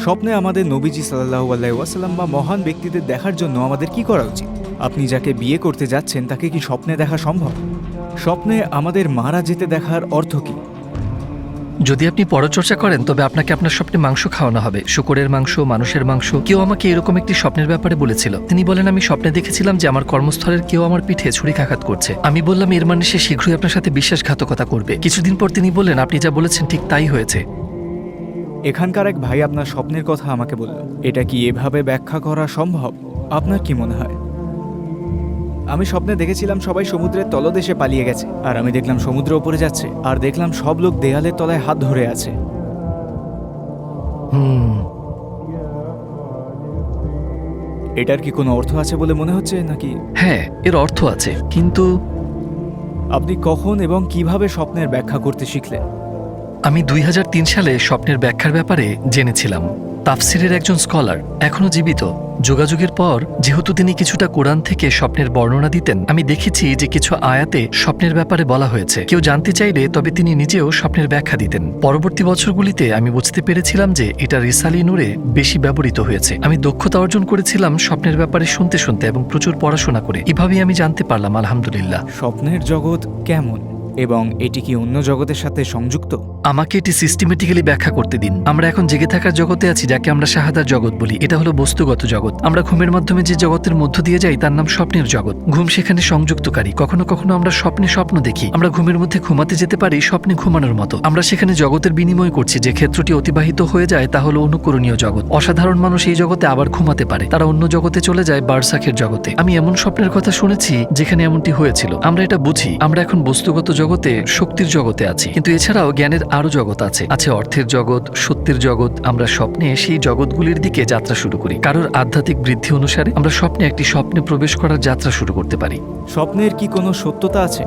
স্বপ্নে আমাদের নবীজি সাল্লাল্লাহু আলাইহি ওয়াসাল্লাম বা মহান ব্যক্তিদের দেখার জন্য আমাদের কি করা উচিত? আপনি যাকে বিয়ে করতে যাচ্ছেন তাকে কি স্বপ্নে দেখা সম্ভব? স্বপ্নে আমাদের মারা যেতে দেখার অর্থ কি? যদি আপনি পরচর্চা করেন তবে আপনাকে আপনার স্বপ্নে মাংস খাওয়ানো হবে, শূকরের মাংস, মানুষের মাংস। কেউ আমাকে এরকম একটি স্বপ্নের ব্যাপারে বলেছিল। তিনি বলেন, আমি স্বপ্নে দেখেছিলাম যে আমার কর্মস্থলের কেউ আমার পিঠে ছুরিকাঘাত করছে। আমি বললাম, এর মানে সে শীঘ্রই আপনার সাথে বিশ্বাসঘাতকতা করবে। কিছুদিন পর তিনি বললেন, আপনি যা বলেছেন ঠিক তাই হয়েছে। এখানকার এক ভাই আপনার স্বপ্নের কথা আমাকে বলল। এটা কি এভাবে ব্যাখ্যা করা সম্ভব? আপনার কি মনে হয়? আমি স্বপ্নে দেখেছিলাম সবাই সমুদ্রের তলদেশে পালিয়ে গেছে, আর আমি দেখলাম সমুদ্র উপরে যাচ্ছে, আর দেখলাম সব লোক দেয়ালের তলায় হাত ধরে আছে। এটার কি কোনো অর্থ আছে বলে মনে হচ্ছে নাকি? হ্যাঁ, এর অর্থ আছে, কিন্তু আপনি কখন এবং কিভাবে স্বপ্নের ব্যাখ্যা করতে শিখলেন? আমি 2003 সালে স্বপ্নের ব্যাখ্যার ব্যাপারে জেনেছিলাম। তাফসিরের একজন স্কলার, এখনো জীবিত। যোগাযোগের পর যেহেতু তিনি কিছুটা কোরআন থেকে স্বপ্নের বর্ণনা দিতেন, আমি দেখেছি যে কিছু আয়াতে স্বপ্নের ব্যাপারে বলা হয়েছে। কেউ জানতে চাইলে তবে তিনি নিজেও স্বপ্নের ব্যাখ্যা দিতেন। পরবর্তী বছরগুলিতে আমি বুঝতে পেরেছিলাম যে এটা রিসালি নূরে বেশি ব্যবহৃত হয়েছে। আমি দক্ষতা অর্জন করেছিলাম স্বপ্নের ব্যাপারে শুনতে শুনতে এবং প্রচুর পড়াশোনা করে। এভাবেই আমি জানতে পারলাম, আলহামদুলিল্লাহ। স্বপ্নের জগৎ কেমন এবং এটি কি অন্য জগতের সাথে সংযুক্ত? আমাকে এটি সিস্টেমেটিক্যালি ব্যাখ্যা করতে দিন। আমরা এখন জেগে থাকার জগতে আছি, যাকে আমরা শাহাদার জগৎ বলি। এটা হলো বস্তুগত জগৎ। আমরা ঘুমের মাধ্যমে যে জগতের মধ্য দিয়ে যাই তার নাম স্বপ্নের জগৎ। ঘুম সেখানে সংযুক্তকারী। কখনো কখনো আমরা স্বপ্নে স্বপ্ন দেখি। আমরা ঘুমের মধ্যে ঘুমাতে যেতে পারি স্বপ্নে ঘুমানোর মতো। আমরা সেখানে জগতের বিনিময় করছি। যে ক্ষেত্রটি অতিবাহিত হয়ে যায় তা হলো অনুকরণীয় জগৎ। অসাধারণ মানুষ এই জগতে আবার ঘুমাতে পারে, তারা অন্য জগতে চলে যায়, বারসাখের জগতে। আমি এমন স্বপ্নের কথা শুনেছি যেখানে এমনটি হয়েছিল। আমরা এটা বুঝি। আমরা এখন বস্তুগত জগতে, শক্তির জগতে আছি, কিন্তু এছাড়াও জ্ঞানের আরো জগৎ আছে। অর্থের জগৎ, সত্যের জগৎ। আমরা স্বপ্নে সেই জগৎগুলির দিকে যাত্রা শুরু করি। কারোর আধ্যাত্মিক বৃদ্ধি অনুসারে আমরা স্বপ্নে একটি স্বপ্নে প্রবেশ করার যাত্রা শুরু করতে পারি। স্বপ্নের কি কোনো সত্যতা আছে?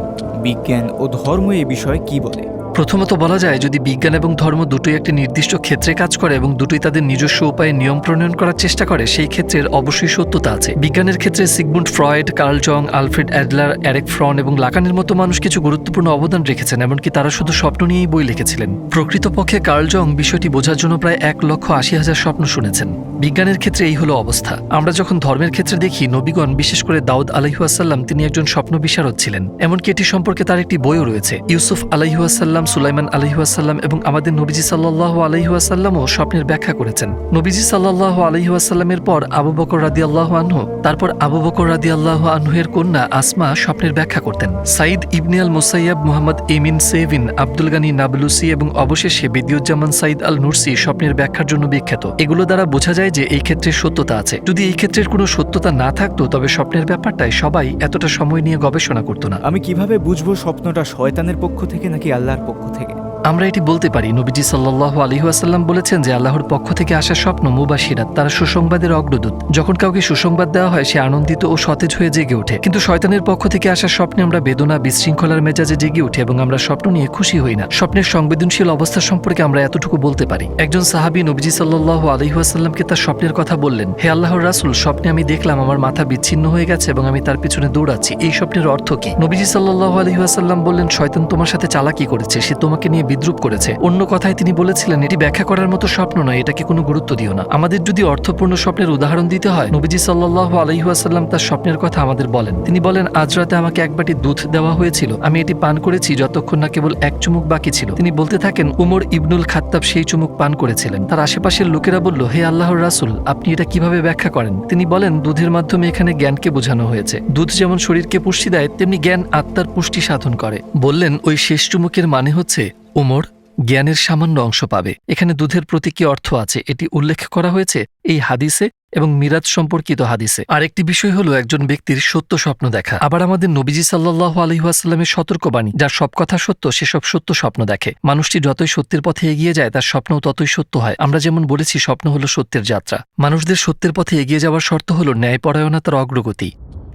বিজ্ঞান ও ধর্ম এ বিষয়ে কি বলে? প্রথমত বলা যায়, যদি বিজ্ঞান এবং ধর্ম দুটোই একটি নির্দিষ্ট ক্ষেত্রে কাজ করে এবং দুটোই তাদের নিজস্ব উপায়ে নিয়ম প্রণয়ন করার চেষ্টা করে, সেই ক্ষেত্রের অবশ্যই সত্যতা আছে। বিজ্ঞানের ক্ষেত্রে সিগমুন্ড ফ্রয়েড, কার্ল জং, আলফ্রেড অ্যাডলার, এরিক ফ্রন এবং লাকানের মতো মানুষ কিছু গুরুত্বপূর্ণ অবদান রেখেছেন। এমনকি তারা শুধু স্বপ্ন নিয়েই বই লিখেছিলেন। প্রকৃতপক্ষে কার্ল জং বিষয়টি বোঝার জন্য প্রায় 1,80,000 স্বপ্ন শুনেছেন। বিজ্ঞানের ক্ষেত্রে এই হলো অবস্থা। আমরা যখন ধর্মের ক্ষেত্রে দেখি, নবীগণ, বিশেষ করে দাউদ আলাইহিসসালাম, তিনি একজন স্বপ্ন বিশারদ ছিলেন। এমনকি এটি সম্পর্কে তার একটি বইও রয়েছে। ইউসুফ আলাইহিসসালাম, সুলাইমান আলাইহিসসালাম এবং আমাদের নবীজি সাল্লাল্লাহু আলাইহি ওয়াসাল্লামও স্বপ্নের ব্যাখ্যা করেছেন। নবীজি সাল্লাল্লাহু আলাইহি ওয়াসাল্লামের পর আবু বকর রাদিয়াল্লাহু আনহু, তারপর আবু বকর রাদিয়াল্লাহু আনহুর কন্যা আসমা স্বপ্নের ব্যাখ্যা করতেন। সাইদ ইবনে আল মুসাইয়াব, মুহাম্মদ এমিন সেভিন, আব্দুল গানি নাবলুসি এবং অবশেষে বেদিউজ্জামান সাইদ আল নুরসি স্বপ্নের ব্যাখ্যার জন্য বিখ্যাত। এগুলো দ্বারা বোঝা যায় যে এই ক্ষেত্রে সত্যতা আছে। যদি এই ক্ষেত্রের কোনো সত্যতা না থাকতো তবে স্বপ্নের ব্যাপারটায় সবাই এতটা সময় নিয়ে গবেষণা করতো না। আমি কিভাবে বুঝবো স্বপ্নটা শয়তানের পক্ষ থেকে নাকি আল্লাহর পক্ষ থেকে? আমরা এটি বলতে পারি, নবীজি সাল্লাল্লাহু আলাইহি ওয়াসাল্লাম বলেছেন যে আল্লাহর পক্ষ থেকে আসা স্বপ্ন মুবাশিরাত, তারা সুসংবাদের অগ্রদূত। যখন কাউকে সুসংবাদ দেওয়া হয় সে আনন্দিত ও সতেজ হয়ে জেগে ওঠে। কিন্তু শয়তানের পক্ষ থেকে আসা স্বপ্নে আমরা বেদনা, বিশৃঙ্খলার মেজাজে জেগে উঠি এবং আমরা স্বপ্ন নিয়ে খুশি হই না। স্বপ্নের সংবেদনশীল অবস্থা সম্পর্কে আমরা এতটুকু বলতে পারি। একজন সাহাবী নবীজি সাল্লাল্লাহু আলাইহি ওয়াসাল্লামকে তার স্বপ্নের কথা বললেন, হে আল্লাহর রাসূল, স্বপ্নে আমি দেখলাম আমার মাথা বিচ্ছিন্ন হয়ে গেছে এবং আমি তার পিছনে দৌড়াচ্ছি। এই স্বপ্নের অর্থ কি? নবীজি সাল্লাল্লাহু আলাইহি ওয়াসাল্লাম বললেন, শয়তান তোমার সাথে চালাকি করেছে, সে তোমাকে নিয়ে বিদ্রূপ করেছে। অন্য কথায় তিনি বলেছিলেন, এটি ব্যাখ্যা করার মতো স্বপ্ন নয়, এটাকে কোনো গুরুত্ব দিও না। আমাদের যদি অর্থপূর্ণ স্বপ্নের উদাহরণ দিতে হয়, নবীজি সাল্লাল্লাহু আলাইহি ওয়াসাল্লাম তার স্বপ্নের কথা আমাদের বলেন। তিনি বলেন, আজ রাতে আমাকে এক বাটি দুধ দেওয়া হয়েছিল, আমি এটি পান করেছি যতক্ষণ না কেবল এক চুমুক বাকি ছিল। তিনি বলতে থাকেন, উমর ইবনুল খাত্তাব সেই চুমুক পান করেছিলেন। তার আশেপাশের লোকেরা বলল, হে আল্লাহর রাসূল, আপনি এটা কিভাবে ব্যাখ্যা করেন? তিনি বলেন, দুধের মাধ্যমে এখানে জ্ঞানকে বোঝানো হয়েছে। দুধ যেমন শরীরকে পুষ্টি দেয়, তেমনি জ্ঞান আত্মার পুষ্টি সাধন করে। বললেন, ওই শেষ চুমুকের মানে হচ্ছে উমর জ্ঞানের সামান্য অংশ পাবে। এখানে দুধের প্রতি কি অর্থ আছে এটি উল্লেখ করা হয়েছে এই হাদিসে এবং মিরাজ সম্পর্কিত হাদিসে। আরেকটি বিষয় হলো একজন ব্যক্তির সত্য স্বপ্ন দেখা। আবার আমাদের নবীজি সাল্লাল্লাহু আলাইহি ওয়াসাল্লামের সতর্কবাণী, যার সব কথা সত্য সেসব সত্য স্বপ্ন দেখে। মানুষটি যতই সত্যের পথে এগিয়ে যায় তার স্বপ্নও ততই সত্য হয়। আমরা যেমন বলেছি, স্বপ্ন হলো সত্যের যাত্রা। মানুষদের সত্যের পথে এগিয়ে যাওয়ার শর্ত হলো ন্যায়পরায়ণতার অগ্রগতি।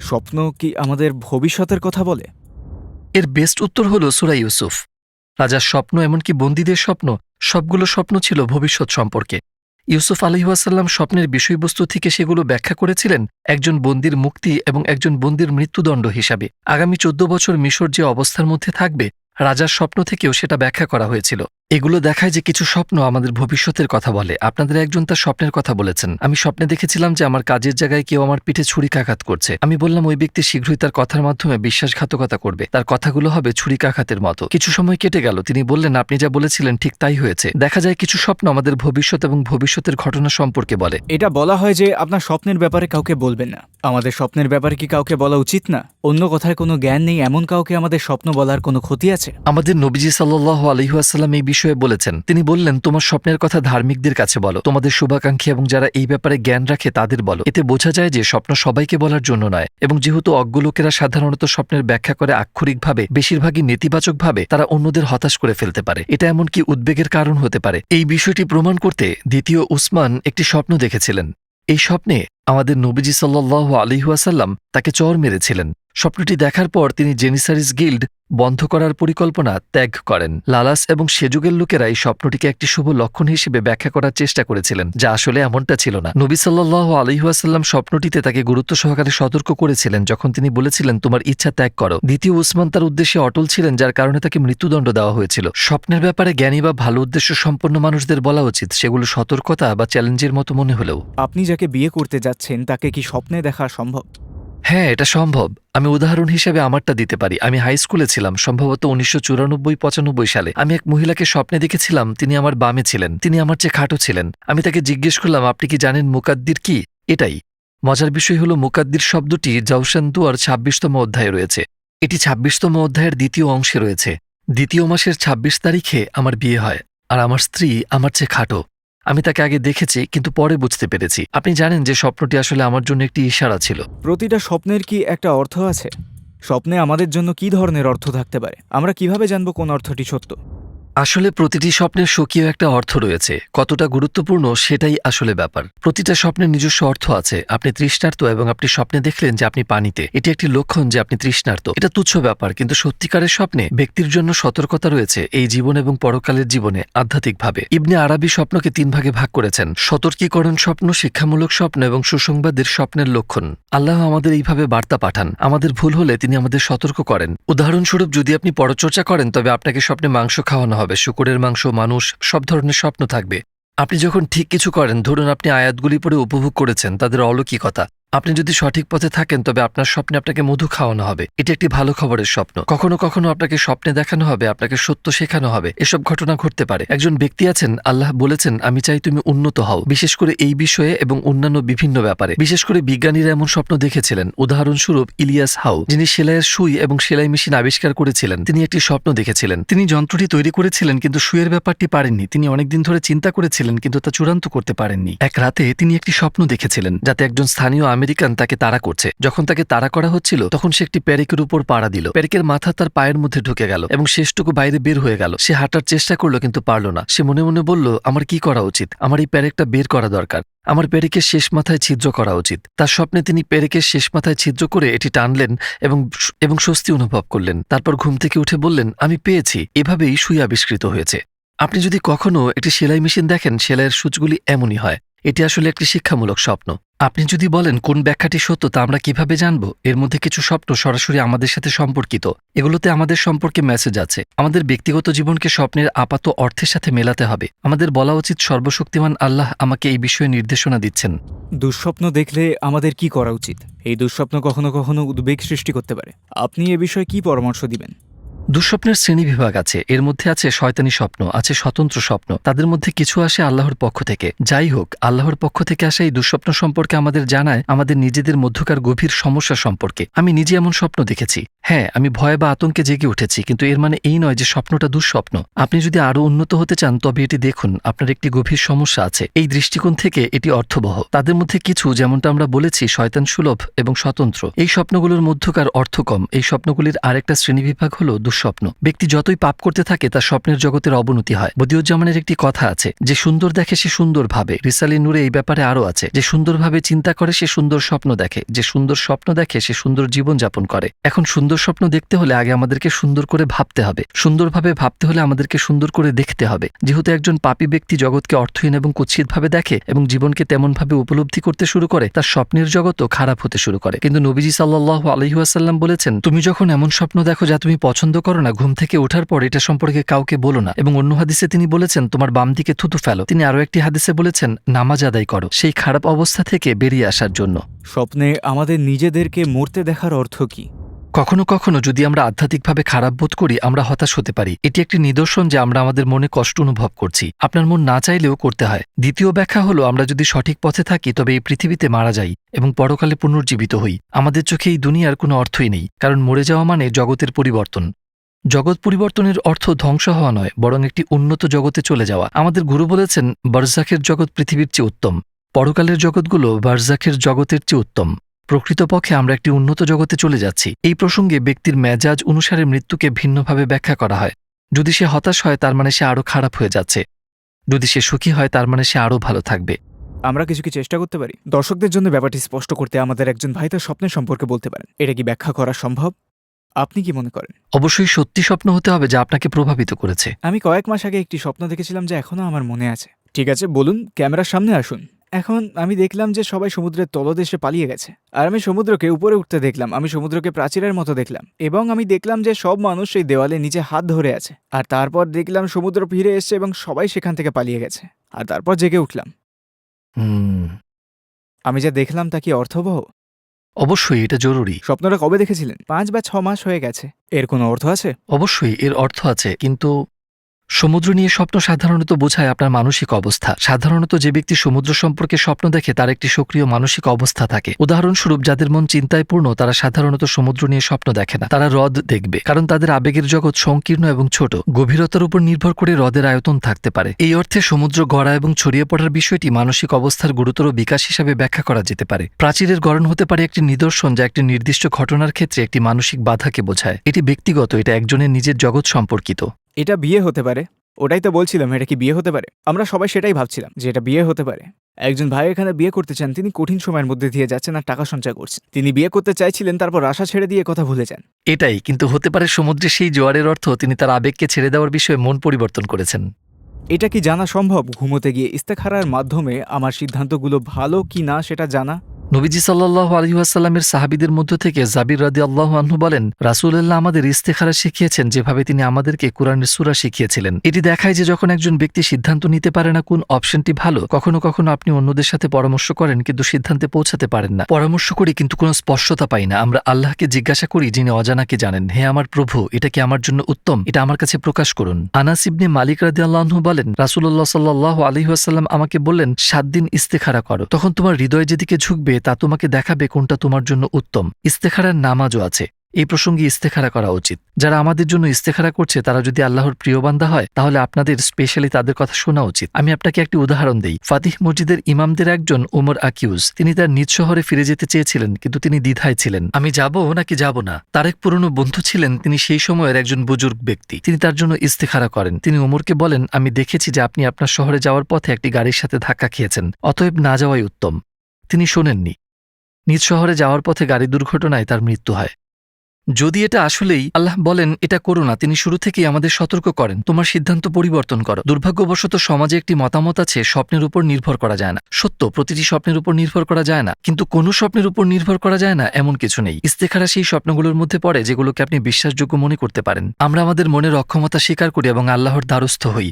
স্বপ্ন কি আমাদের ভবিষ্যতের কথা বলে? এর বেস্ট উত্তর হলো সূরা ইউসুফ। রাজার স্বপ্ন, এমনকি বন্দীদের স্বপ্ন, সবগুলো স্বপ্ন ছিল ভবিষ্যৎ সম্পর্কে। ইউসুফ আলাইহিসসালাম স্বপ্নের বিষয়বস্তু থেকে সেগুলো ব্যাখ্যা করেছিলেন একজন বন্দীর মুক্তি এবং একজন বন্দীর মৃত্যুদণ্ড হিসাবে। আগামী 14 বছর মিশর যে অবস্থার মধ্যে থাকবে, রাজার স্বপ্ন থেকেও সেটা ব্যাখ্যা করা হয়েছিল। এগুলো দেখায় যে কিছু স্বপ্ন আমাদের ভবিষ্যতের কথা বলে। আপনাদের একজন তার স্বপ্নের কথা বলেছেন, আমি স্বপ্নে দেখেছিলাম যে আমার কাজের জায়গায় কেউ আমার পিঠে ছুরিকাঘাত করছে। আমি বললাম ওই ব্যক্তি শীঘ্রই তার কথার মাধ্যমে বিশ্বাসঘাতকতা করবে, তার কথাগুলো হবে ছুরিকাঘাতের মতো। কিছু সময় কেটে গেল, তিনি বললেন আপনি যা বলেছিলেন ঠিক তাই হয়েছে। দেখা যায় কিছু স্বপ্ন আমাদের ভবিষ্যৎ এবং ভবিষ্যতের ঘটনা সম্পর্কে বলে। এটা বলা হয় যে আপনার স্বপ্নের ব্যাপারে কাউকে বলবেন না। আমাদের স্বপ্নের ব্যাপারে কি কাউকে বলা উচিত না? অন্য কথার কোনো জ্ঞান নেই এমন কাউকে আমাদের স্বপ্ন বলার কোনো ক্ষতি আছে? আমাদের নবীজি সাল্লাল্লাহু আলাইহি ওয়াসাল্লাম এই বিষয়ে বলেছেন। তিনি বললেন তোমার স্বপ্নের কথা ধার্মিকদের কাছে বলো, তোমাদের শুভাকাঙ্ক্ষী এবং যারা এই ব্যাপারে জ্ঞান রাখে তাদের বলো। এতে বোঝা যায় যে স্বপ্ন সবাইকে বলার জন্য নয়, এবং যেহেতু অজ্ঞ লোকেরা সাধারণত স্বপ্নের ব্যাখ্যা করে আক্ষরিকভাবে, বেশিরভাগই নেতিবাচকভাবে, তারা অন্যদের হতাশ করে ফেলতে পারে। এটা এমনকি উদ্বেগের কারণ হতে পারে। এই বিষয়টি প্রমাণ করতে দ্বিতীয় উসমান একটি স্বপ্ন দেখেছিলেন। এই স্বপ্নে আমাদের নবীজি সাল্লাল্লাহু আলাইহি ওয়াসাল্লাম তাকে চর মেরেছিলেন। স্বপ্নটি দেখার পর তিনি জেনিসারিস গিল্ড বন্ধ করার পরিকল্পনা ত্যাগ করেন। লালাস এবং সেযুগের লোকেরা এই স্বপ্নটিকে একটি শুভ লক্ষণ হিসেবে ব্যাখ্যা করার চেষ্টা করেছিলেন, যা আসলে এমনটা ছিল না। নবী সাল্লাল্লাহু আলাইহি ওয়াসাল্লাম স্বপ্নটিতে তাকে গুরুত্ব সহকারে সতর্ক করেছিলেন যখন তিনি বলেছিলেন তোমার ইচ্ছা ত্যাগ করো। দ্বিতীয় উসমান তার উদ্দেশ্যে অটল ছিলেন, যার কারণে তাকে মৃত্যুদণ্ড দেওয়া হয়েছিল। স্বপ্নের ব্যাপারে জ্ঞানী বা ভালো উদ্দেশ্য সম্পন্ন মানুষদের বলা উচিত, সেগুলো সতর্কতা বা চ্যালেঞ্জের মতো মনে হলেও। আপনি যাকে বিয়ে করতে যাচ্ছেন তাকে কি স্বপ্নে দেখা সম্ভব? হ্যাঁ, এটা সম্ভব। আমি উদাহরণ হিসেবে আমারটা দিতে পারি। আমি হাই স্কুলে ছিলাম, সম্ভবত 1994-95 সালে। আমি এক মহিলাকে স্বপ্নে দেখেছিলাম, তিনি আমার বামে ছিলেন, তিনি আমার চেয়ে খাটো ছিলেন। আমি তাকে জিজ্ঞেস করলাম আপনি কি জানেন মুকাদ্দির কি? এটাই মজার বিষয় হলো মুকাদ্দির শব্দটি জাওশান দুয়ার 26তম অধ্যায়ে রয়েছে। এটি 26তম অধ্যায়ের দ্বিতীয় অংশে রয়েছে। দ্বিতীয় মাসের 26 তারিখে আমার বিয়ে হয়, আর আমার স্ত্রী আমার চেয়ে খাটো। আমি তাকে আগে দেখেছি, কিন্তু পরে বুঝতে পেরেছি। আপনি জানেন যে স্বপ্নটি আসলে আমার জন্য একটি ইশারা ছিল। প্রতিটা স্বপ্নের কি একটা অর্থ আছে? স্বপ্নে আমাদের জন্য কি ধরনের অর্থ থাকতে পারে? আমরা কিভাবে জানবো কোন অর্থটি সত্য? আসলে প্রতিটি স্বপ্নের স্বকীয় একটা অর্থ রয়েছে। কতটা গুরুত্বপূর্ণ সেটাই আসলে ব্যাপার। প্রতিটা স্বপ্নের নিজস্ব অর্থ আছে। আপনি তৃষ্ণার্ত এবং আপনি স্বপ্নে দেখলেন যে আপনি পানিতে, এটি একটি লক্ষণ যে আপনি তৃষ্ণার্ত। এটা তুচ্ছ ব্যাপার, কিন্তু সত্যিকারের স্বপ্নে ব্যক্তির জন্য সতর্কতা রয়েছে, এই জীবন এবং পরকালের জীবনে আধ্যাত্মিকভাবে। ইবনে আরাবী স্বপ্নকে 3 ভাগে ভাগ করেছেন: সতর্কীকরণ স্বপ্ন, শিক্ষামূলক স্বপ্ন এবং সুসংবাদের স্বপ্নের লক্ষণ। আল্লাহ আমাদের এইভাবে বার্তা পাঠান। আমাদের ভুল হলে তিনি আমাদের সতর্ক করেন। উদাহরণস্বরূপ, যদি আপনি পরচর্চা করেন তবে আপনাকে স্বপ্নে মাংস খাওয়ানো হবে, শুকরের মাংস, মানুষ, সব ধরনের স্বপ্ন থাকবে। আপনি যখন ঠিক কিছু করেন, ধরুন আপনি আয়াতগুলি পড়ে উপভোগ করেছেন তাদের অলৌকিকতা, আপনি যদি সঠিক পথে থাকেন তবে আপনার স্বপ্নে আপনাকে মধু খাওয়ানো হবে। এটি একটি ভালো খবরের স্বপ্ন। কখনো কখনো আপনাকে স্বপ্নে দেখানো হবে, আপনাকে সত্য শেখানো হবে। এসব ঘটনা ঘটতে পারে। একজন ব্যক্তি আছেন, আল্লাহ বলেছেন আমি চাই তুমি উন্নত হও, বিশেষ করে এই বিষয়ে এবং অন্যান্য বিভিন্ন ব্যাপারে। বিশেষ করে বিজ্ঞানীরা এমন স্বপ্ন দেখেছিলেন। উদাহরণস্বরূপ ইলিয়াস হাউ, যিনি সেলাইয়ের সুই এবং সেলাই মেশিন আবিষ্কার করেছিলেন, তিনি একটি স্বপ্ন দেখেছিলেন। তিনি যন্ত্রটি তৈরি করেছিলেন কিন্তু সুইয়ের ব্যাপারটি পারেননি। তিনি অনেকদিন ধরে চিন্তা করেছিলেন কিন্তু তা চূড়ান্ত করতে পারেননি। এক রাতে তিনি একটি স্বপ্ন দেখেছিলেন যাতে একজন স্থানীয় আমেরিকান তাকে তাড়া করছে। যখন তাকে তাড়া করা হচ্ছিল তখন সে একটি প্যারেকের উপর পাড়া দিল। প্যারেকের মাথা তার পায়ের মধ্যে ঢুকে গেল এবং শেষটুকু বাইরে বের হয়ে গেল। সে হাঁটার চেষ্টা করলো কিন্তু পারল না। সে মনে মনে বলল আমার কি করা উচিত? আমার এই প্যারেকটা বের করা দরকার। আমার প্যারেকের শেষ মাথায় ছিদ্র করা উচিত। তার স্বপ্নে তিনি প্যারেকের শেষ মাথায় ছিদ্র করে এটি টানলেন এবং স্বস্তি অনুভব করলেন। তারপর ঘুম থেকে উঠে বললেন আমি পেয়েছি। এভাবেই সুই আবিষ্কৃত হয়েছে। আপনি যদি কখনো একটি সেলাই মেশিন দেখেন, সেলাইয়ের সূচগুলি এমনই হয়। এটি আসলে একটি শিক্ষামূলক স্বপ্ন। আপনি যদি বলেন কোন ব্যাখ্যাটি সত্য তা আমরা কিভাবে জানব? এর মধ্যে কিছু স্বপ্ন সরাসরি আমাদের সাথে সম্পর্কিত। এগুলোতে আমাদের সম্পর্কে মেসেজ আছে। আমাদের ব্যক্তিগত জীবনকে স্বপ্নের আপাত অর্থের সাথে মেলাতে হবে। আমাদের বলা উচিত সর্বশক্তিমান আল্লাহ আমাকে এই বিষয়ে নির্দেশনা দিচ্ছেন। দুঃস্বপ্ন দেখলে আমাদের কি করা উচিত? এই দুঃস্বপ্ন কখনো কখনো উদ্বেগ সৃষ্টি করতে পারে। আপনি এ বিষয়ে কি পরামর্শ দিবেন? দুঃস্বপ্নের শ্রেণীবিভাগ আছে। এর মধ্যে আছে শয়তানি স্বপ্ন, আছে স্বতন্ত্র স্বপ্ন। তাদের মধ্যে কিছু আসে আল্লাহর পক্ষ থেকে। যাই হোক, আল্লাহর পক্ষ থেকে আসা এই দুঃস্বপ্ন সম্পর্কে আমাদের জানায় আমাদের নিজেদের মধ্যকার গভীর সমস্যা সম্পর্কে। আমি নিজে এমন স্বপ্ন দেখেছি। হ্যাঁ, আমি ভয় বা আতঙ্কে জেগে উঠেছি, কিন্তু এর মানে এই নয় যে স্বপ্নটা দুঃস্বপ্ন। আপনি যদি আরও উন্নত হতে চান তবে এটি দেখুন, আপনার একটি গভীর সমস্যা আছে। এই দৃষ্টিকোণ থেকে এটি অর্থবহ। তাদের মধ্যে কিছু, যেমনটা আমরা বলেছি, শয়তান সুলভ এবং স্বতন্ত্র। এই স্বপ্নগুলোর মধ্যকার অর্থ কম। এই স্বপ্নগুলির আরেকটা শ্রেণীবিভাগ হল দুঃস্বপ্ন। ব্যক্তি যতই পাপ করতে থাকে তার স্বপ্নের জগতের অবনতি হয়। বদিউজ্জামানের একটি কথা আছে, যে সুন্দর দেখে সে সুন্দর ভাবে। রিসালে নূরে এই ব্যাপারে আরও আছে, যে সুন্দরভাবে চিন্তা করে সে সুন্দর স্বপ্ন দেখে, যে সুন্দর স্বপ্ন দেখে সে সুন্দর জীবন যাপন করে। এখন সুন্দর স্বপ্ন দেখতে হলে আগে আমাদেরকে সুন্দর করে ভাবতে হবে। সুন্দরভাবে ভাবতে হলে আমাদেরকে সুন্দর করে দেখতে হবে। যেহেতু একজন পাপী ব্যক্তি জগৎকে অর্থহীন এবং কুৎসিতভাবে দেখে এবং জীবনকে তেমনভাবে উপলব্ধি করতে শুরু করে, তার স্বপ্নের জগৎও খারাপ হতে শুরু করে। কিন্তু নবীজি সাল্লাল্লাহু আলাইহি ওয়াসাল্লাম বলেছেন, তুমি যখন এমন স্বপ্ন দেখো যা তুমি পছন্দ করো না, ঘুম থেকে ওঠার পর এটা সম্পর্কে কাউকে বলো না। এবং অন্য হাদিসে তিনি বলেছেন তোমার বাম দিকে থুতু ফেলো। তিনি আরও একটি হাদিসে বলেছেন নামাজ আদায় করো, সেই খারাপ অবস্থা থেকে বেরিয়ে আসার জন্য। স্বপ্নে আমাদের নিজেদেরকে মরতে দেখার অর্থ কি? কখনো কখনো যদি আমরা আধ্যাত্মিকভাবে খারাপ বোধ করি, আমরা হতাশ হতে পারি। এটি একটি নিদর্শন যে আমরা আমাদের মনে কষ্ট অনুভব করছি। আপনার মন না চাইলেও করতে হয়। দ্বিতীয় ব্যাখ্যা হলো আমরা যদি সঠিক পথে থাকি তবে এই পৃথিবীতে মারা যাই এবং পরকালে পুনর্জীবিত হই। আমাদের চোখে এই দুনিয়ার কোনো অর্থই নেই, কারণ মরে যাওয়া মানে জগতের পরিবর্তন। জগৎ পরিবর্তনের অর্থ ধ্বংস হওয়া নয়, বরং একটি উন্নত জগতে চলে যাওয়া। আমাদের গুরু বলেছেন বারজাখের জগৎ পৃথিবীর চেয়ে উত্তম, পরকালের জগৎগুলো বারজাখের জগতের চেয়ে উত্তম। প্রকৃতপক্ষে আমরা একটি উন্নত জগতে চলে যাচ্ছি। এই প্রসঙ্গে ব্যক্তির মেজাজ অনুসারে মৃত্যুকে ভিন্নভাবে ব্যাখ্যা করা হয়। যদি সে হতাশ হয় তার মানে সে আরও খারাপ হয়ে যাচ্ছে, যদি সে সুখী হয় তার মানে সে আরও ভালো থাকবে। আমরা কিছু কি চেষ্টা করতে পারি দর্শকদের জন্য ব্যাপারটি স্পষ্ট করতে? আমাদের একজন ভাই তার স্বপ্নের সম্পর্কে বলতে পারেন, এটা কি ব্যাখ্যা করা সম্ভব? আপনি কি মনে করেন? অবশ্যই সত্যি স্বপ্ন হতে হবে যা আপনাকে প্রভাবিত করেছে। আমি কয়েক মাস আগে একটি স্বপ্ন দেখেছিলাম যা এখনো আমার মনে আছে। ঠিক আছে, বলুন, ক্যামেরার সামনে আসুন। এখন আমি দেখলাম যে সবাই সমুদ্রের তলদেশে পালিয়ে গেছে, আর আমি সমুদ্রকে উপরে উঠতে দেখলাম। আমি সমুদ্রকে প্রাচীরের মতো দেখলাম, এবং আমি দেখলাম যে সব মানুষ সেই দেওয়ালে নিচে হাত ধরে আছে। আর তারপর দেখলাম সমুদ্র ফিরে এসছে এবং সবাই সেখান থেকে পালিয়ে গেছে। আর তারপর জেগে উঠলাম। আমি যা দেখলাম তা কি অর্থবহ? অবশ্যই এটা জরুরি। স্বপ্নটা কবে দেখেছিলেন? 5 বা 6 মাস হয়ে গেছে। এর কোনো অর্থ আছে? অবশ্যই এর অর্থ আছে, কিন্তু সমুদ্র নিয়ে স্বপ্ন সাধারণত বোঝায় আপনার মানসিক অবস্থা। সাধারণত যে ব্যক্তি সমুদ্র সম্পর্কে স্বপ্ন দেখে তার একটি সক্রিয় মানসিক অবস্থা থাকে। উদাহরণস্বরূপ, যাদের মন চিন্তায় পূর্ণ তারা সাধারণত সমুদ্র নিয়ে স্বপ্ন দেখে না, তারা হ্রদ দেখবে, কারণ তাদের আবেগের জগৎ সংকীর্ণ এবং ছোট। গভীরতার উপর নির্ভর করে হ্রদের আয়তন থাকতে পারে। এই অর্থে সমুদ্র গড়া এবং ছড়িয়ে পড়ার বিষয়টি মানসিক অবস্থার গুরুতর বিকাশ হিসাবে ব্যাখ্যা করা যেতে পারে। প্রাচীরের গড়ন হতে পারে একটি নিদর্শন যা একটি নির্দিষ্ট ঘটনার ক্ষেত্রে একটি মানসিক বাধাকে বোঝায়। এটি ব্যক্তিগত, এটা একজনের নিজের জগৎ সম্পর্কিত। এটা বিয়ে হতে পারে। ওটাই তো বলছিলাম, এটা কি বিয়ে হতে পারে? আমরা সবাই সেটাই ভাবছিলাম যে এটা বিয়ে হতে পারে। একজন ভাই এখানে বিয়ে করতে চান, তিনি কঠিন সময়ের মধ্যে দিয়ে যাচ্ছেন আর টাকা সঞ্চয় করছেন। তিনি বিয়ে করতে চাইছিলেন, তারপর আশা ছেড়ে দিয়ে কথা ভুলে যান। এটাই কিন্তু হতে পারে সমুদ্রে সেই জোয়ারের অর্থ তিনি তার আবেগকে ছেড়ে দেওয়ার বিষয়ে মন পরিবর্তন করেছেন। এটা কি জানা সম্ভব ঘুমোতে গিয়ে ইস্তেখারার মাধ্যমে আমার সিদ্ধান্তগুলো ভালো কি না সেটা জানা? নবীজি সাল্লাল্লাহু আলাইহি ওয়াসাল্লামের সাহাবীদের মধ্য থেকে জাবির রাদিয়াল্লাহু আনহু বলেন, রাসূলুল্লাহ আমাদের ইস্তেখারা শিখিয়েছেন যেভাবে তিনি আমাদেরকে কুরআনের সূরা শিখিয়েছিলেন। এটি দেখায় যে যখন একজন ব্যক্তি সিদ্ধান্ত নিতে পারে না কোন অপশনটি ভালো, কখনো কখনো আপনি অন্যদের সাথে পরামর্শ করেন কিন্তু সিদ্ধান্তে পৌঁছাতে পারেন না। পরামর্শ করি কিন্তু কোনো স্পষ্টতা পাই না। আমরা আল্লাহকে জিজ্ঞাসা করি যিনি অজানাকে জানেন, হে আমার প্রভু, এটা কি আমার জন্য উত্তম? এটা আমার কাছে প্রকাশ করুন। আনাস ইবনে মালিক রাদিয়াল্লাহু আনহু বলেন, রাসূলুল্লাহ সাল্লাল্লাহু আলাইহি ওয়াসাল্লাম আমাকে বললেন 7 দিন ইস্তেখারা করো, তখন তোমার হৃদয় যেদিকে ঝুঁকবে তা তোমাকে দেখাবে কোনটা তোমার জন্য উত্তম। ইস্তেখারার নামাজও আছে। এই প্রসঙ্গে ইস্তেখারা করা উচিত। যারা আমাদের জন্য ইস্তেখারা করছে তারা যদি আল্লাহর প্রিয় বান্দা হয় তাহলে আপনাদের স্পেশালি তাদের কথা শোনা উচিত। আমি আপনাকে একটি উদাহরণ দেই। ফাতিহ মসজিদের ইমামদের একজন ওমর আকিউজ, তিনি তার নিজ শহরে ফিরে যেতে চেয়েছিলেন কিন্তু তিনি দ্বিধায় ছিলেন, আমি যাব নাকি যাব না। তার এক পুরনো বন্ধু ছিলেন, তিনি সেই সময়ের একজন বুজুর্গ ব্যক্তি। তিনি তার জন্য ইস্তেখারা করেন। তিনি ওমরকে বলেন, আমি দেখেছি যে আপনি আপনার শহরে যাওয়ার পথে একটি গাড়ির সাথে ধাক্কা খেয়েছেন, অতএব না যাওয়াই উত্তম। তিনি শোনেননি। নিজ শহরে যাওয়ার পথে গাড়ি দুর্ঘটনায় তার মৃত্যু হয়। যদি এটা আসলেই আল্লাহ বলেন এটা করো না, তিনি শুরু থেকেই আমাদের সতর্ক করেন তোমার সিদ্ধান্ত পরিবর্তন করো। দুর্ভাগ্যবশত সমাজে একটি মতামত আছে স্বপ্নের উপর নির্ভর করা যায় না। সত্য, প্রতিটি স্বপ্নের উপর নির্ভর করা যায় না, কিন্তু কোনো স্বপ্নের উপর নির্ভর করা যায় না এমন কিছু নেই। ইস্তেখারা সেই স্বপ্নগুলোর মধ্যে পড়ে যেগুলোকে আপনি বিশ্বাসযোগ্য মনে করতে পারেন। আমরা আমাদের মনের অক্ষমতা স্বীকার করি এবং আল্লাহর দ্বারস্থ হই।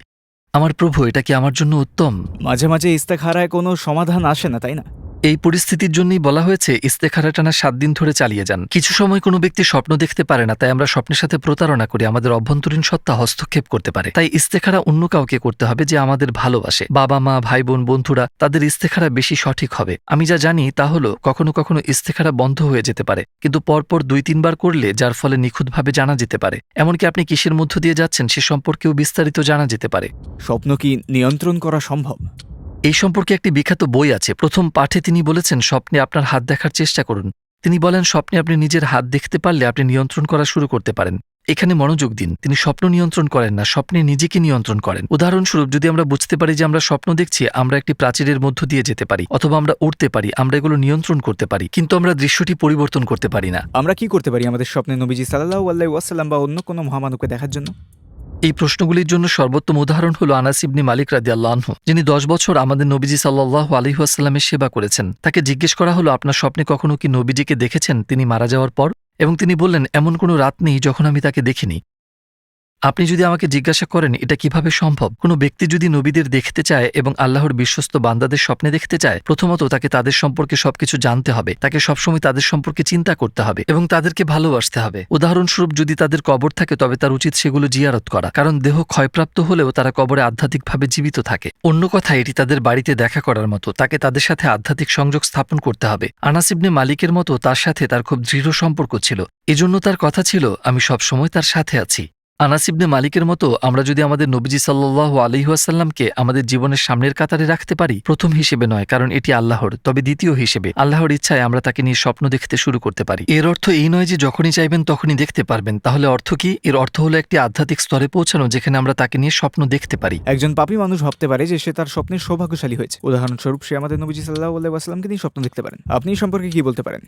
আমার প্রভু, এটা কি আমার জন্য উত্তম? মাঝে মাঝে ইস্তেখারায় কোনো সমাধান আসে না, তাই না? এই পরিস্থিতির জন্যই বলা হয়েছে ইস্তেখারা টানা 7 দিন ধরে চালিয়ে যান। কিছু সময় কোনো ব্যক্তি স্বপ্ন দেখতে পারে না, তাই আমরা স্বপ্নের সাথে প্রতারণা করি। আমাদের অভ্যন্তরীণ সত্তা হস্তক্ষেপ করতে পারে। তাই ইস্তেখারা অন্য কাউকে করতে হবে যে আমাদের ভালোবাসে। বাবা মা, ভাই বোন, বন্ধুরা, তাদের ইস্তেখারা বেশি সঠিক হবে। আমি যা জানি তা হলো কখনো কখনো ইস্তেখারা বন্ধ হয়ে যেতে পারে, কিন্তু পরপর 2-3 বার করলে যার ফলে নিখুঁতভাবে জানা যেতে পারে। এমনকি আপনি কিসের মধ্য দিয়ে যাচ্ছেন সে সম্পর্কেও বিস্তারিত জানা যেতে পারে। স্বপ্ন কি নিয়ন্ত্রণ করা সম্ভব? এই সম্পর্কে একটি বিখ্যাত বই আছে। প্রথম পাঠে তিনি বলেছেন স্বপ্নে আপনার হাত দেখার চেষ্টা করুন। তিনি বলেন স্বপ্নে আপনি নিজের হাত দেখতে পারলে আপনি নিয়ন্ত্রণ করা শুরু করতে পারেন। এখানে মনোযোগ দিন, তিনি স্বপ্ন নিয়ন্ত্রণ করেন না, স্বপ্নে নিজেকে নিয়ন্ত্রণ করেন। উদাহরণস্বরূপ, যদি আমরা বুঝতে পারি যে আমরা স্বপ্ন দেখছি, আমরা একটি প্রাচীরের মধ্য দিয়ে যেতে পারি অথবা আমরা উঠতে পারি, আমরা এগুলো নিয়ন্ত্রণ করতে পারি, কিন্তু আমরা দৃশ্যটি পরিবর্তন করতে পারি না। আমরা কি করতে পারি আমাদের স্বপ্নে নবীজি সাল্লাল্লাহু আলাইহি ওয়াসাল্লাম বা অন্য কোনো মহামানবকে দেখার জন্য? এই প্রশ্নগুলির জন্য সর্বোত্তম উদাহরণ হল আনাস ইবনে মালিক রাদিয়াল্লাহু আনহু, যিনি 10 বছর আমাদের নবীজি সাল্লাল্লাহু আলাইহি ওয়াসাল্লামের সেবা করেছেন। তাকে জিজ্ঞেস করা হলো, আপনার স্বপ্নে কখনো কি নবীজিকে দেখেছেন তিনি মারা যাওয়ার পর? এবং তিনি বললেন, এমন কোনো রাত নেই যখন আমি তাকে দেখিনি। আপনি যদি আমাকে জিজ্ঞাসা করেন এটা কিভাবে সম্ভব, কোনো ব্যক্তি যদি নবীদের দেখতে চায় এবং আল্লাহর বিশ্বস্ত বান্দাদের স্বপ্নে দেখতে চায়, প্রথমত তাকে তাদের সম্পর্কে সবকিছু জানতে হবে, তাকে সবসময় তাদের সম্পর্কে চিন্তা করতে হবে এবং তাদেরকে ভালোবাসতে হবে। উদাহরণস্বরূপ, যদি তাদের কবর থাকে তবে তার উচিত সেগুলো জিয়ারত করা, কারণ দেহ ক্ষয়প্রাপ্ত হলেও তারা কবরে আধ্যাত্মিকভাবে জীবিত থাকে। অন্য কথায় এটি তাদের বাড়িতে দেখা করার মতো, তাকে তাদের সাথে আধ্যাত্মিক সংযোগ স্থাপন করতে হবে। আনাস ইবনে মালিকের মতো তার সাথে তার খুব দৃঢ় সম্পর্ক ছিল, এজন্য তার কথা ছিল, আমি সবসময় তার সাথে আছি। আনাস ইবনে মালিকের মতো আমরা যদি আমাদের নবীজি সাল্লাল্লাহু আলাইহি ওয়াসাল্লামকে আমাদের জীবনের সামনের কাতারে রাখতে পারি, প্রথম হিসেবে নয় কারণ এটি আল্লাহর, তবে দ্বিতীয় হিসেবে আল্লাহর ইচ্ছায় আমরা তাকে নিয়ে স্বপ্ন দেখতে শুরু করতে পারি। এর অর্থ এই নয় যে যখনই চাইবেন তখনই দেখতে পারবেন। তাহলে অর্থ কি? এর অর্থ হলো একটি আধ্যাত্মিক স্তরে পৌঁছানো যেখানে আমরা তাকে নিয়ে স্বপ্ন দেখতে পারি। একজন পাপী মানুষ ভাবতে পারে যে সে তার স্বপ্নের সৌভাগ্যশালী হয়েছে। উদাহরণস্বরূপ, সে আমাদের নবীজি সাল্লাল্লাহু আলাইহি ওয়াসাল্লামকে নিয়ে স্বপ্ন দেখতে পারেন। আপনি এই সম্পর্কে কি বলতে পারেন?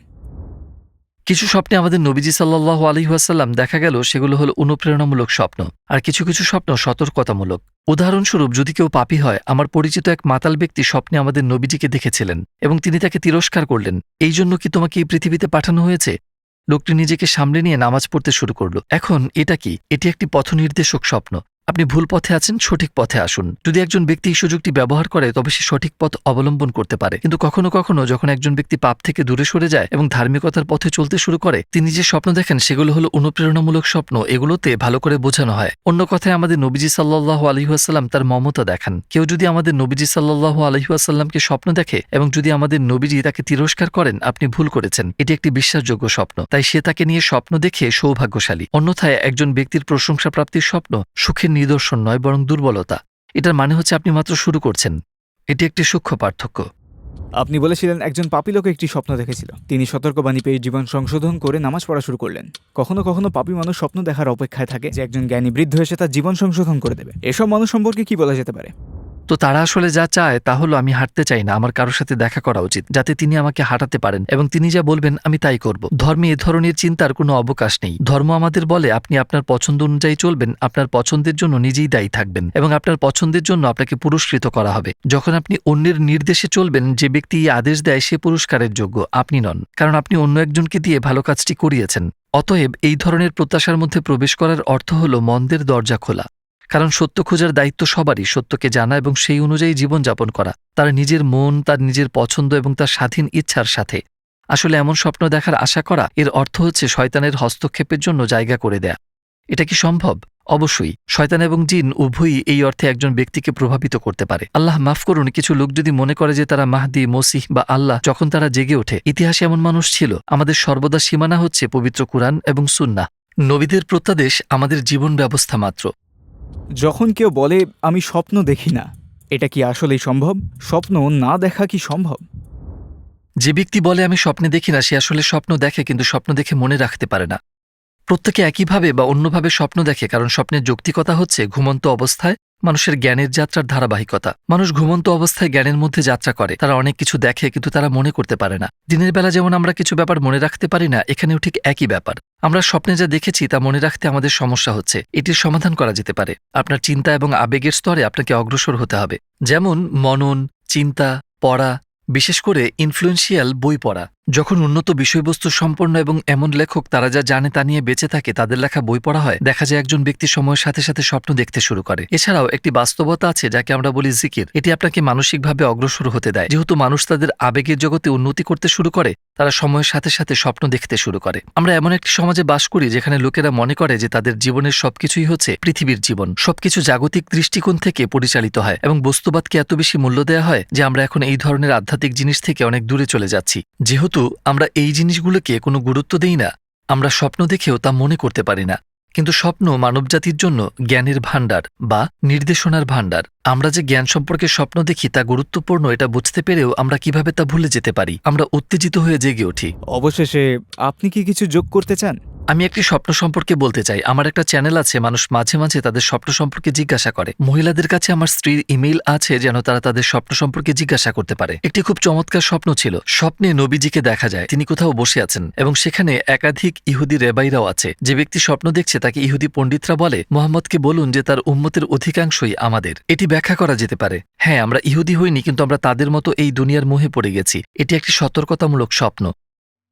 কিছু স্বপ্নে আমাদের নবীজি সাল্লাল্লাহু আলাইহি ওয়াসাল্লাম দেখা গেল সেগুলো হলো অনুপ্রেরণামূলক স্বপ্ন, আর কিছু কিছু স্বপ্ন সতর্কতামূলক। উদাহরণস্বরূপ, যদি কেউ পাপী হয়, আমার পরিচিত এক মাতাল ব্যক্তি স্বপ্নে আমাদের নবীজিকে দেখেছিলেন এবং তিনি তাকে তিরস্কার করলেন, এই জন্য কি তোমাকে এই পৃথিবীতে পাঠানো হয়েছে? লোকটি নিজেকে সামলে নিয়ে নামাজ পড়তে শুরু করল। এখন এটা কি? এটি একটি পথনির্দেশক স্বপ্ন। আপনি ভুল পথে আছেন, সঠিক পথে আসুন। যদি একজন ব্যক্তি এই সুযোগটি ব্যবহার করে তবে সে সঠিক পথ অবলম্বন করতে পারে। কিন্তু কখনো কখনো যখন একজন ব্যক্তি পাপ থেকে দূরে সরে যায় এবং ধার্মিকতার পথে চলতে শুরু করে, তিনি যে স্বপ্ন দেখেন সেগুলো হলো অনুপ্রেরণামূলক স্বপ্ন। এগুলোতে ভালো করে বোঝানো হয়। অন্য কথায়, আমাদের নবীজি সাল্লাল্লাহু আলাইহি ওয়াসাল্লাম তার মমতা দেখান। কেউ যদি আমাদের নবীজি সাল্লাল্লাহু আলাইহি ওয়াসাল্লামকে স্বপ্ন দেখে এবং যদি আমাদের নবীজি তাকে তিরস্কার করেন, আপনি ভুল করেছেন, এটি একটি বিশ্বাসযোগ্য স্বপ্ন, তাই সে তাকে নিয়ে স্বপ্ন দেখে সৌভাগ্যশালী। অন্যথায় একজন ব্যক্তির প্রশংসা প্রাপ্তির স্বপ্ন সুখের নিদর্শন নয়, বরং দুর্বলতা। এটার মানে হচ্ছে আপনি মাত্র শুরু করছেন। এটি একটি সূক্ষ্ম পার্থক্য। আপনি বলেছিলেন একজন পাপী লোক একটি স্বপ্ন দেখেছিল। তিনি সতর্কবাণী পেয়ে জীবন সংশোধন করে নামাজ পড়া শুরু করলেন। কখনো কখনো পাপী মানুষ স্বপ্ন দেখার অপেক্ষায় থাকে যে একজন জ্ঞানী বৃদ্ধ এসে তার জীবন সংশোধন করে দেবে। এসব মানুষ সম্পর্কে কি বলা যেতে পারে? তো তারা আসলে যা চায় তা হলো, আমি হাঁটতে চাই না, আমার কারোর সাথে দেখা করা উচিত যাতে তিনি আমাকে হাঁটাতে পারেন এবং তিনি যা বলবেন আমি তাই করব। ধর্মে এ ধরনের চিন্তার কোনো অবকাশ নেই। ধর্ম আমাদের বলে আপনি আপনার পছন্দ অনুযায়ী চলবেন, আপনার পছন্দের জন্য নিজেই দায়ী থাকবেন এবং আপনার পছন্দের জন্য আপনাকে পুরস্কৃত করা হবে। যখন আপনি অন্যের নির্দেশে চলবেন, যে ব্যক্তি এই আদেশ দেয় সে পুরস্কারের যোগ্য, আপনি নন, কারণ আপনি অন্য একজনকে দিয়ে ভালো কাজটি করিয়েছেন। অতএব এই ধরনের প্রত্যাশার মধ্যে প্রবেশ করার অর্থ হল মন্দের দরজা খোলা। কারণ সত্য খোঁজার দায়িত্ব সবারই, সত্যকে জানা এবং সেই অনুযায়ী জীবনযাপন করা, তার নিজের মন, তার নিজের পছন্দ এবং তার স্বাধীন ইচ্ছার সাথে। আসলে এমন স্বপ্ন দেখার আশা করা, এর অর্থ হচ্ছে শয়তানের হস্তক্ষেপের জন্য জায়গা করে দেয়া। এটা কি সম্ভব? অবশ্যই। শয়তান এবং জিন উভয়ই এই অর্থে একজন ব্যক্তিকে প্রভাবিত করতে পারে। আল্লাহ মাফ করুন, কিছু লোক যদি মনে করে যে তারা মাহদি, মসিহ বা আল্লাহ, যখন তারা জেগে ওঠে। ইতিহাসে এমন মানুষ ছিল। আমাদের সর্বদা সীমানা হচ্ছে পবিত্র কুরআন এবং সুন্নাহ। নবীদের প্রত্যাদেশ আমাদের জীবন ব্যবস্থা মাত্র। যখন কেউ বলে আমি স্বপ্ন দেখি না, এটা কি আসলেই সম্ভব? স্বপ্ন না দেখা কি সম্ভব? যে ব্যক্তি বলে আমি স্বপ্নে দেখি না, সে আসলে স্বপ্ন দেখে, কিন্তু স্বপ্ন দেখে মনে রাখতে পারে না। প্রত্যেকে একইভাবে বা অন্যভাবে স্বপ্ন দেখে, কারণ স্বপ্নের যৌক্তিকতা হচ্ছে ঘুমন্ত অবস্থায় মানুষের জ্ঞানের যাত্রার ধারাবাহিকতা। মানুষ ঘুমন্ত অবস্থায় জ্ঞানের মধ্যে যাত্রা করে। তারা অনেক কিছু দেখে, কিন্তু তারা মনে করতে পারে না। দিনের বেলা যেমন আমরা কিছু ব্যাপার মনে রাখতে পারি না, এখানেও ঠিক একই ব্যাপার। আমরা স্বপ্নে যা দেখেছি তা মনে রাখতে আমাদের সমস্যা হচ্ছে। এটির সমাধান করা যেতে পারে। আপনার চিন্তা এবং আবেগের স্তরে আপনাকে অগ্রসর হতে হবে। যেমন মনন, চিন্তা, পড়া, বিশেষ করে ইনফ্লুয়েন্সিয়াল বই পড়া। যখন উন্নত বিষয়বস্তু সম্পন্ন এবং এমন লেখক তারা যা জানে তা নিয়ে বেঁচে থাকে, তাদের লেখা বই পড়া হয়, দেখা যায় একজন ব্যক্তি সময়ের সাথে সাথে স্বপ্ন দেখতে শুরু করে। এছাড়াও একটি বাস্তবতা আছে যাকে আমরা বলি জিকির। এটি আপনাকে মানসিকভাবে অগ্রসর হতে দেয়। যেহেতু মানুষ তাদের আবেগের জগতে উন্নতি করতে শুরু করে, তারা সময়ের সাথে সাথে স্বপ্ন দেখতে শুরু করে। আমরা এমন একটি সমাজে বাস করি যেখানে লোকেরা মনে করে যে তাদের জীবনের সবকিছুই হচ্ছে পৃথিবীর জীবন। সবকিছু জাগতিক দৃষ্টিকোণ থেকে পরিচালিত হয় এবং বস্তুবাদকে এত বেশি মূল্য দেওয়া হয় যে আমরা এখন এই ধরনের আধ্যাত্মিক জিনিস থেকে অনেক দূরে চলে যাচ্ছি। যেহেতু আমরা এই জিনিসগুলোকে কোনো গুরুত্ব দেই না, আমরা স্বপ্ন দেখেও তা মনে করতে পারি না। কিন্তু স্বপ্ন মানবজাতির জন্য জ্ঞানের ভাণ্ডার বা নির্দেশনার ভাণ্ডার। আমরা যে জ্ঞান সম্পর্কে স্বপ্ন দেখি তা গুরুত্বপূর্ণ, এটা বুঝতে পেরেও আমরা কিভাবে তা ভুলে যেতে পারি। আমরা উত্তেজিত হয়ে জেগে উঠি। অবশেষে আপনি কি কিছু যোগ করতে চান? আমি একটি স্বপ্ন সম্পর্কে বলতে চাই। আমার একটা চ্যানেল আছে, মানুষ মাঝে মাঝে তাদের স্বপ্ন সম্পর্কে জিজ্ঞাসা করে। মহিলাদের কাছে আমার স্ত্রীর ইমেইল আছে যেন তারা তাদের স্বপ্ন সম্পর্কে জিজ্ঞাসা করতে পারে। একটি খুব চমৎকার স্বপ্ন ছিল। স্বপ্নে নবীজিকে দেখা যায়, তিনি কোথাও বসে আছেন এবং সেখানে একাধিক ইহুদি রেবাইরাও আছে। যে ব্যক্তি স্বপ্ন দেখছে তাকে ইহুদি পণ্ডিতরা বলে, মোহাম্মদকে বলুন যে তার উম্মতের অধিকাংশই আমাদের। এটি ব্যাখ্যা করা যেতে পারে, হ্যাঁ আমরা ইহুদি হইনি, কিন্তু আমরা তাদের মতো এই দুনিয়ার মোহে পড়ে গেছি। এটি একটি সতর্কতামূলক স্বপ্ন।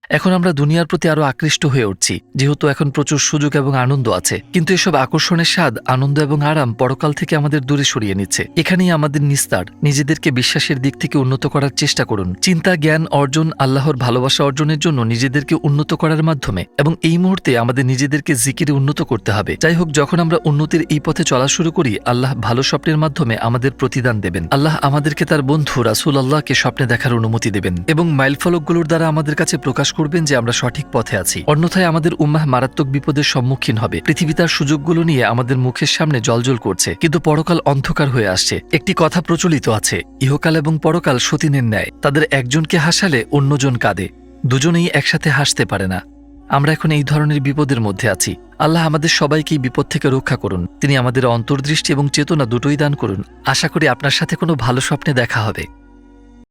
এখন আমরা দুনিয়ার প্রতি আরো আকৃষ্ট হয়ে উঠছি, যেহেতু এখন প্রচুর সুযোগ এবং আনন্দ আছে। কিন্তু এসব আকর্ষণের স্বাদ, আনন্দ এবং আরাম পরকাল থেকে আমাদের দূরে সরিয়ে নিচ্ছে। এখানেই আমাদের নিস্তার। নিজেদেরকে বিশ্বাসের দিক থেকে উন্নত করার চেষ্টা করুন। চিন্তা, জ্ঞান অর্জন, আল্লাহর ভালোবাসা অর্জনের জন্য নিজেদেরকে উন্নত করার মাধ্যমে, এবং এই মুহূর্তে আমাদের নিজেদেরকে জিকিরে উন্নত করতে হবে। যাই হোক, যখন আমরা উন্নতির এই পথে চলা শুরু করি, আল্লাহ ভালো স্বপ্নের মাধ্যমে আমাদের প্রতিদান দেবেন। আল্লাহ আমাদেরকে তার বন্ধু রাসূলুল্লাহকে স্বপ্নে দেখার অনুমতি দেবেন এবং মাইলফলকগুলোর দ্বারা আমাদের কাছে প্রকাশ করবেন যে আমরা সঠিক পথে আছি। অন্যথায় আমাদের উম্মাহ মারাত্মক বিপদের সম্মুখীন হবে। পৃথিবী তার সুযোগগুলো নিয়ে আমাদের মুখের সামনে জ্বলজ্বল করছে, কিন্তু পরকাল অন্ধকার হয়ে আসছে। একটি কথা প্রচলিত আছে, ইহকাল এবং পরকাল সতীনের ন্যায়। তাদের একজনকে হাসালে অন্যজন কাঁদে, দুজনেই একসাথে হাসতে পারে না। আমরা এখন এই ধরনের বিপদের মধ্যে আছি। আল্লাহ আমাদের সবাইকে এই বিপদ থেকে রক্ষা করুন। তিনি আমাদের অন্তর্দৃষ্টি এবং চেতনা দুটোই দান করুন। আশা করি আপনার সাথে কোনো ভালো স্বপ্নে দেখা হবে।